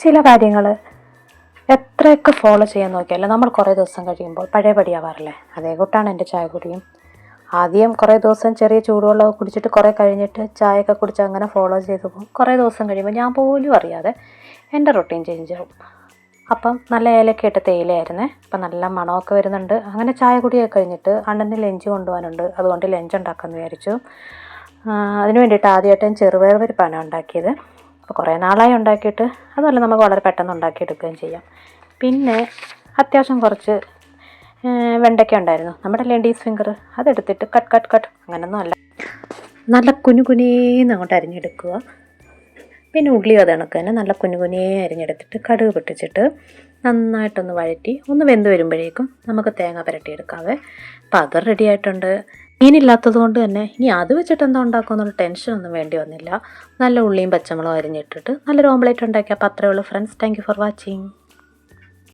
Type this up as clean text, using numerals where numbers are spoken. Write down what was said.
ചില കാര്യങ്ങൾ എത്രയൊക്കെ ഫോളോ ചെയ്യാൻ നോക്കിയാലും നമ്മൾ കുറേ ദിവസം കഴിയുമ്പോൾ പഴയപടിയാവാറില്ലേ? അതേ കൂട്ടാണ് എൻ്റെ ചായ കുടിയും. ആദ്യം കുറേ ദിവസം ചെറിയ ചൂടുവെള്ളമൊക്കെ കുടിച്ചിട്ട് കുറേ കഴിഞ്ഞിട്ട് ചായയൊക്കെ കുടിച്ച് അങ്ങനെ ഫോളോ ചെയ്ത് പോകും. കുറേ ദിവസം കഴിയുമ്പോൾ ഞാൻ പോലും അറിയാതെ എൻ്റെ റൊട്ടീൻ ചേഞ്ച് ആവും. അപ്പം നല്ല ഏലക്ക ഇട്ട തേയിലയായിരുന്നേ. അപ്പം നല്ല മണമൊക്കെ വരുന്നുണ്ട്. അങ്ങനെ ചായ കുടിയൊക്കെ കഴിഞ്ഞിട്ട് അണ്ണന് ലഞ്ച് കൊണ്ടുപോകാനുണ്ട്, അതുകൊണ്ട് ലഞ്ച് ഉണ്ടാക്കാമെന്ന് വിചാരിച്ചു. അതിന് വേണ്ടിയിട്ട് ആദ്യമായിട്ട് ഞാൻ ചെറുപയർ പരിപ്പാണ് ഉണ്ടാക്കിയത്. അപ്പോൾ കുറേ നാളായി ഉണ്ടാക്കിയിട്ട്. അതുമല്ല നമുക്ക് വളരെ പെട്ടെന്ന് ഉണ്ടാക്കിയെടുക്കുകയും ചെയ്യാം. പിന്നെ അത്യാവശ്യം കുറച്ച് വെണ്ടയ്ക്ക ഉണ്ടായിരുന്നു, നമ്മുടെ ലേഡീസ് ഫിംഗർ. അതെടുത്തിട്ട് കട്ട് കട്ട് കട്ട് അങ്ങനെയൊന്നും അല്ല, നല്ല കുനുകുനേന്ന് അങ്ങോട്ട് അരിഞ്ഞെടുക്കുക. പിന്നെ ഉള്ളി അത് കണക്ക് തന്നെ നല്ല കുനുകുനേ അരിഞ്ഞെടുത്തിട്ട് കടുക് പൊട്ടിച്ചിട്ട് നന്നായിട്ടൊന്ന് വഴറ്റി ഒന്ന് വെന്ത് വരുമ്പോഴേക്കും നമുക്ക് തേങ്ങ പുരട്ടിയെടുക്കാവേ. അപ്പം അത് റെഡി ആയിട്ടുണ്ട്. മീനില്ലാത്തത് കൊണ്ട് തന്നെ ഇനി അത് വെച്ചിട്ട് എന്താ ഉണ്ടാക്കുമെന്നുള്ള ടെൻഷനൊന്നും വേണ്ടി വന്നില്ല. നല്ല ഉള്ളിയും പച്ചമുളകും അരിഞ്ഞിട്ടിട്ട് നല്ലൊരു ഓംലേറ്റ് ഉണ്ടാക്കി. അപ്പോൾ അത്രയേ ഉള്ളൂ friends. Thank you for watching.